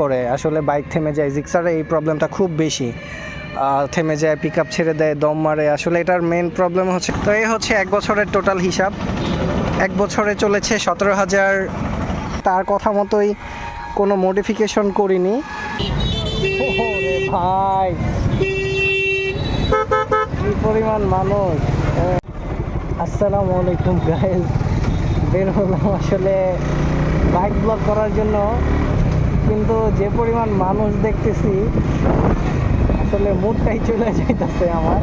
করে আসলে বাইক থেমে যায়। জিক্সারে এই প্রবলেমটা খুব বেশি, থেমে যায়, পিক আপ ছেড়ে দেয়, দম মারে। আসলে এটার মেন প্রবলেম হচ্ছে, তো এই হচ্ছে 1 বছরের টোটাল হিসাব। 1 বছরে চলেছে 17,000। তার কথা মতোই কোনো মডিফিকেশন করিনি। ওরে ভাই, কি পরিমাণ মানুষ! আসসালামু আলাইকুম গাইজ। বের হলাম আসলে বাইক ব্লগ করার জন্য, কিন্তু যে পরিমাণ মানুষ দেখতেছি আসলে মুডটাই চলে যাইতেছে আমার।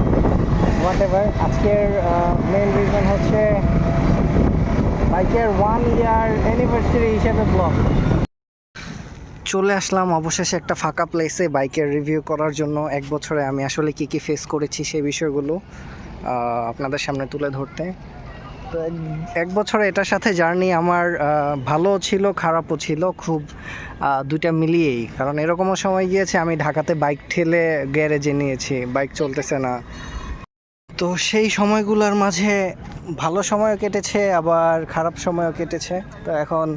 হোয়াট এভার, আজকের মেন রিজন হচ্ছে বাইকের 1 ইয়ার অ্যানিভার্সারি হিসেবে ব্লগ। চলে আসলাম অবশেষে একটা ফাঁকা প্লেসে বাইকের রিভিউ করার জন্য। 1 বছরে আমি আসলে কি কি ফেস করেছি সেই বিষয়গুলো আপনাদের সামনে তুলে ধরতে। তো 1 বছরে এটার সাথে জার্নি আমার ভালো ছিল, খারাপও ছিল, খুব দুইটা মিলিয়েই। কারণ এরকমও সময় গিয়েছে আমি ঢাকাতে বাইক ঠেলে গ্যারেজে নিয়েছি, বাইক চলতেছে না। তো সেই সময়গুলোর মাঝে ভালো সময়ও কেটেছে, আবার খারাপ সময়ও কেটেছে। তো এখন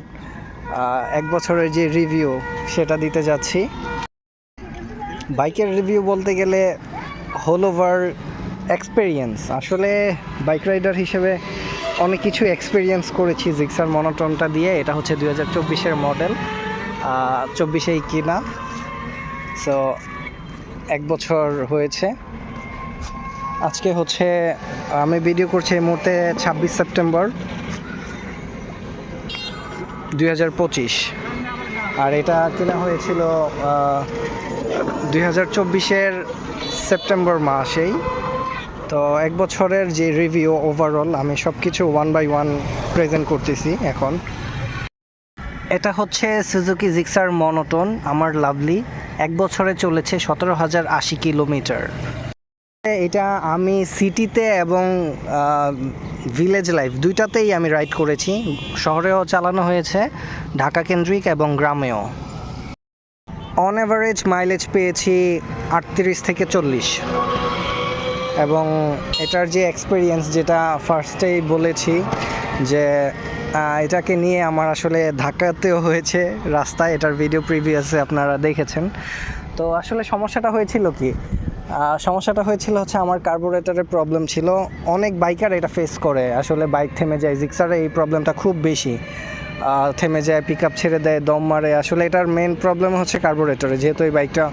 1 বছরের যে রিভিউ সেটা দিতে যাচ্ছি। বাইকের রিভিউ বলতে গেলে হোল ওভার এক্সপেরিয়েন্স। আসলে বাইক রাইডার হিসেবে অনেক কিছু এক্সপেরিয়েন্স করেছি জিক্সার মনোটনটা দিয়ে। এটা হচ্ছে 2024-এর মডেল, 24-এই কিনা। সো 1 বছর হয়েছে। আজকে হচ্ছে আমি ভিডিও করছি এই মুহূর্তে 26 সেপ্টেম্বর 2025, আর এটা কেনা হয়েছিল 2024-এর সেপ্টেম্বর মাসেই। তো 1 বছরের যে রিভিউ ওভারঅল আমি সব কিছু 1 বাই 1 প্রেজেন্ট করতেছি এখন। এটা হচ্ছে সুজুকি জিক্সার মনোটন, আমার লাভলি। 1 বছরে চলেছে 17,080 কিলোমিটার। এটা আমি সিটিতে এবং ভিলেজ লাইফ দুইটাতেই আমি রাইড করেছি। শহরেও চালানো হয়েছে, ঢাকা কেন্দ্রিক এবং গ্রামেও। অন অ্যাভারেজ মাইলেজ পেয়েছি 38 থেকে 40। এবং এটার যে এক্সপিরিয়েন্স, যেটা ফার্স্টেই বলেছি যে এটাকে নিয়ে আমার আসলে ধাক্কাতেও হয়েছে রাস্তায়। এটার ভিডিও প্রিভিয়াসে আপনারা দেখেছেন। তো আসলে সমস্যাটা হয়েছিল কি, সমস্যাটা হয়েছিল হচ্ছে আমার কার্বোরেটরের প্রবলেম ছিল। অনেক বাইকার এটা ফেস করে, আসলে বাইক থেমে যায়। জিক্সারে এই প্রবলেমটা খুব বেশি, থেমে যায়, পিক আপ ছেড়ে দেয়, দম মারে। আসলে এটার মেন প্রবলেম হচ্ছে কার্বোরেটরে, যেহেতু এই বাইকটা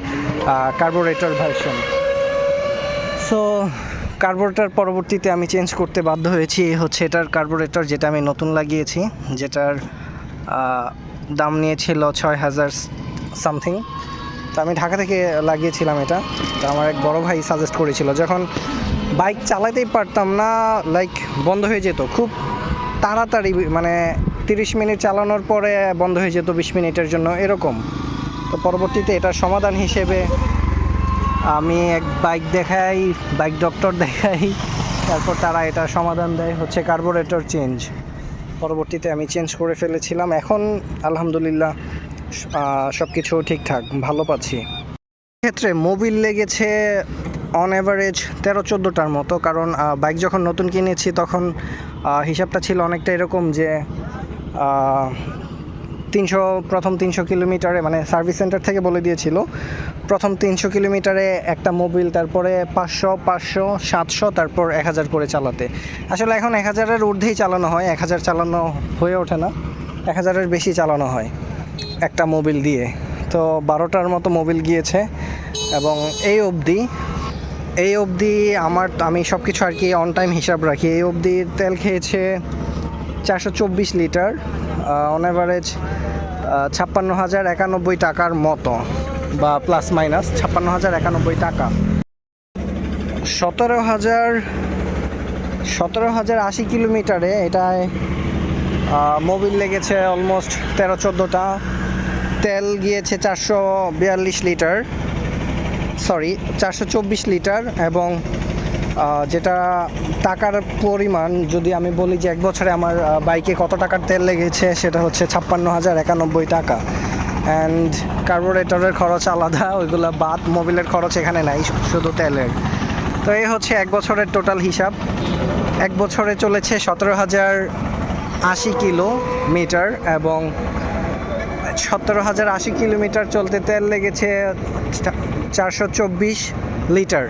কার্বোরেটর ভার্সন। সো কার্বোরেটর পরবর্তীতে আমি চেঞ্জ করতে বাধ্য হয়েছি। হচ্ছে এটার কার্বোরেটর, যেটা আমি নতুন লাগিয়েছি, যেটার দাম নিয়েছিল 6,000 সামথিং। তো আমি ঢাকা থেকে লাগিয়েছিলাম এটা। তো আমার এক বড় ভাই সাজেস্ট করেছিল, যখন বাইক চালাতেই পারতাম না, লাইক বন্ধ হয়ে যেত খুব তাড়াতাড়ি, মানে 30 মিনিট চালানোর পরে বন্ধ হয়ে যেত 20 মিনিটের জন্য, এরকম। তো পরবর্তীতে এটার সমাধান হিসেবে আমি এক বাইক দেখাই, বাইক ডক্টর দেখাই, তারপর তারা এটা সমাধান দেয় হচ্ছে কার্বোরেটর চেঞ্জ। পরবর্তীতে আমি চেঞ্জ করে ফেলেছিলাম। এখন আলহামদুলিল্লাহ সব কিছু ঠিকঠাক, ভালো পাচ্ছি। ক্ষেত্রে মোবিল লেগেছে অন অ্যাভারেজ 13-14টার মতো। কারণ বাইক যখন নতুন কিনেছি তখন হিসাবটা ছিল অনেকটা এরকম যে প্রথম 300 কিলোমিটারে, মানে সার্ভিস সেন্টার থেকে বলে দিয়েছিল প্রথম 300 কিলোমিটারে একটা মোবিল, তারপরে 500, 500, 700, তারপর 1000 করে চালাতে। আসলে এখন 1000-এর ঊর্ধ্বেই চালানো হয়, 1000 চালানো হয়ে ওঠে না, 1000-এর বেশি চালানো হয় একটা মোবিল দিয়ে। তো 12টার মতো মোবিল গিয়েছে। এবং এই অবধি আমি সব কিছু আর কি অন টাইম হিসাব রাখি। এই অবধি তেল খেয়েছে 424 লিটার, অন অ্যাভারেজ 56,091 টাকার মতো, বা প্লাস মাইনাস 56,091 টাকা। 17,080 কিলোমিটারে এটায় মোবিল লেগেছে অলমোস্ট 13-14টা। তেল গিয়েছে 424 লিটার। এবং যেটা টাকার পরিমাণ যদি আমি বলি যে 1 বছরে আমার বাইকে কত টাকার তেল লেগেছে, সেটা হচ্ছে 56,091 টাকা। অ্যান্ড কার্বোরেটরের খরচ আলাদা, ওইগুলো বাদ, মোবিলের খরচ এখানে নাই, শুধু তেলের। তো এই হচ্ছে 1 বছরের টোটাল হিসাব। 1 বছরে চলেছে 17,080 কিলোমিটার। এবং 17,080 কিলোমিটার চলতে তেল লেগেছে 424 লিটার।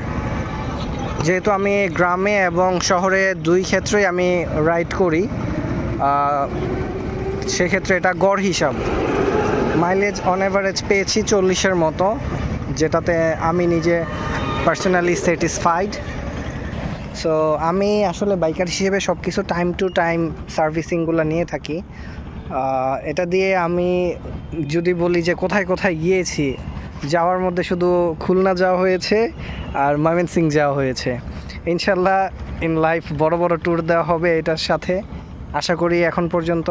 যেহেতু আমি গ্রামে এবং শহরে দুই ক্ষেত্রেই আমি রাইড করি, সেক্ষেত্রে এটা গড় হিসাব। মাইলেজ অন অ্যাভারেজ পেয়েছি 40-এর মতো, যেটাতে আমি নিজে পার্সোনালি স্যাটিসফাইড। সো আমি আসলে বাইকার হিসেবে সব কিছু টাইম টু টাইম সার্ভিসিংগুলো নিয়ে থাকি। এটা দিয়ে আমি যদি বলি যে কোথায় কোথায় গিয়েছি, যাওয়ার মধ্যে শুধু খুলনা যাওয়া হয়েছে আর ময়মনসিংহ যাওয়া হয়েছে। ইনশাল্লাহ ইন লাইফ বড় বড় ট্যুর দেওয়া হবে এটার সাথে। আশা করি এখন পর্যন্ত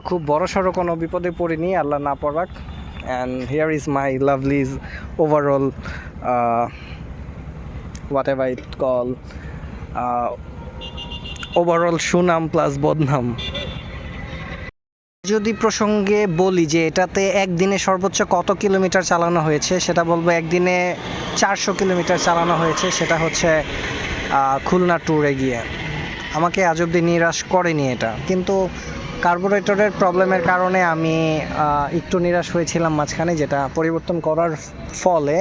খুব বড় সড়ো কোনো বিপদে পড়িনি, আল্লাহ না পড়াক। And here is my lovelies overall whatever it call overall সুনাম প্লাস বদনাম। যদি প্রসঙ্গে বলি যে এটাতে একদিনে সর্বোচ্চ কত কিলোমিটার চালানো হয়েছে, সেটা বলবো একদিনে 400 কিলোমিটার চালানো হয়েছে। সেটা হচ্ছে খুলনা ট্যুরে গিয়ে। আমাকে আজ অবধি নিরাশ করেনি এটা, কিন্তু কার্বোরেটরের প্রবলেমের কারণে আমি একটু নিরাশ হয়েছিলাম মাঝখানে, যেটা পরিবর্তন করার ফলে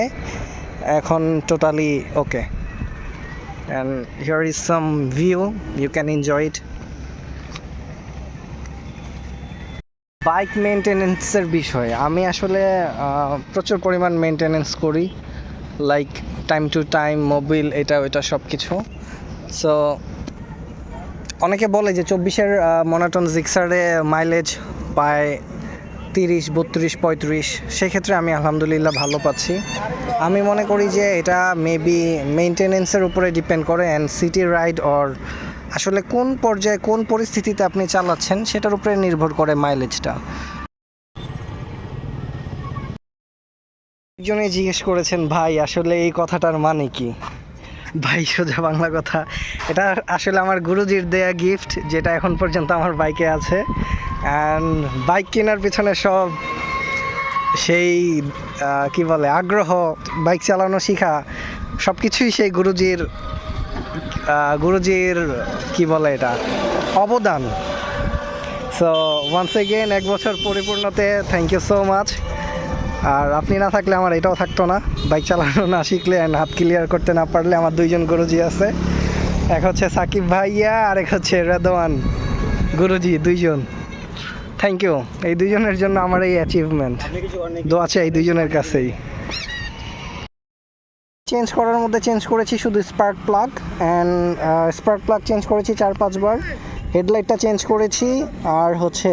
এখন totally okay. And here is some view, you can enjoy it. Bike মেনটেনেন্সের বিষয়ে আমি আসলে প্রচুর পরিমাণ মেনটেনেন্স করি, like time to time Mobil এটা ওইটা সব কিছু। সো অনেকে বলে যে 24-এর মনোটন জিক্সারে মাইলেজ পায় 30, 32, 35। সেক্ষেত্রে আমি আলহামদুলিল্লাহ ভালো পাচ্ছি। আমি মনে করি যে এটা মেবি মেনটেনেন্সের উপরে ডিপেন্ড করে, অ্যান্ড সিটি রাইড অর আসলে কোন পর্যায়ে কোন পরিস্থিতিতে আপনি চালাচ্ছেন সেটার উপরে নির্ভর করে মাইলেজটা। একজনে জিজ্ঞেস করেছেন, ভাই আসলে এই কথাটার মানে কি? ভাই সোজা বাংলা কথা, এটা আসলে আমার গুরুজির দেয়া গিফট, যেটা এখন পর্যন্ত আমার বাইকে আছে। অ্যান্ড বাইক কেনার পিছনে সব সেই কি বলে আগ্রহ, বাইক চালানো শেখা, সব কিছুই সেই গুরুজির কি বলে এটা অবদান। সো ওয়ান্স এগেন 1 বছর পরিপূর্ণতে থ্যাংক ইউ সো মাচ। আর আপনি না থাকলে আমার এটাও থাকতো না। বাইক চালানো না শিখলে অ্যান্ড হাত ক্লিয়ার করতে না পারলে আমার দুইজন গুরুজি আছে, এক হচ্ছে সাকিব ভাইয়া আর এক হচ্ছে রেদওয়ান গুরুজি, দুইজন। থ্যাংক ইউ এই দুইজনের জন্য আমার এই অ্যাচিভমেন্ট। দোয়া আছে এই দুইজনের কাছেই। চেঞ্জ করার মধ্যে চেঞ্জ করেছি শুধু spark plug, and spark plug change করেছি 4-5 বার। হেডলাইটটা চেঞ্জ করেছি, আর হচ্ছে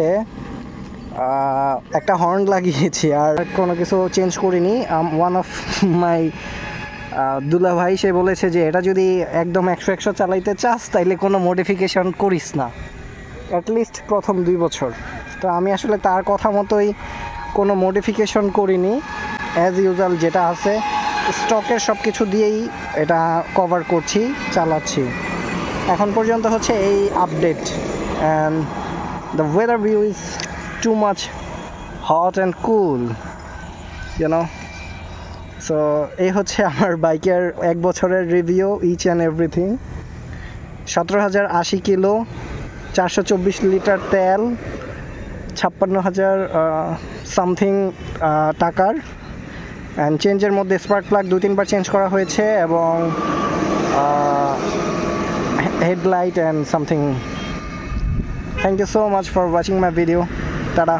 একটা হর্ন লাগিয়েছি, আর কোনো কিছু চেঞ্জ করিনি। ওয়ান অফ মাই দুলা ভাই সে বলেছে যে এটা যদি একদম 100 চালাইতে চাস তাইলে কোনো মডিফিকেশন করিস না, অ্যাটলিস্ট প্রথম 2 বছর। তো আমি আসলে তার কথা মতোই কোনো মডিফিকেশন করিনি, অ্যাজ ইউজুয়াল যেটা আছে স্টকের সব কিছু দিয়েই এটা কভার করছি, চালাচ্ছি। এখন পর্যন্ত হচ্ছে এই update. And the weather view is too much hot and cool, you know. So এই হচ্ছে আমার বাইকের 1 বছরের review, each and everything. 17,080 kilo, 424 litre তেল, 56,000 সামথিং টাকার। অ্যান্ড চেঞ্জের মধ্যে স্পার্ক প্লাগ 2-3 বার চেঞ্জ করা হয়েছে, এবং headlight and something. Thank you so much for watching my video. Tada.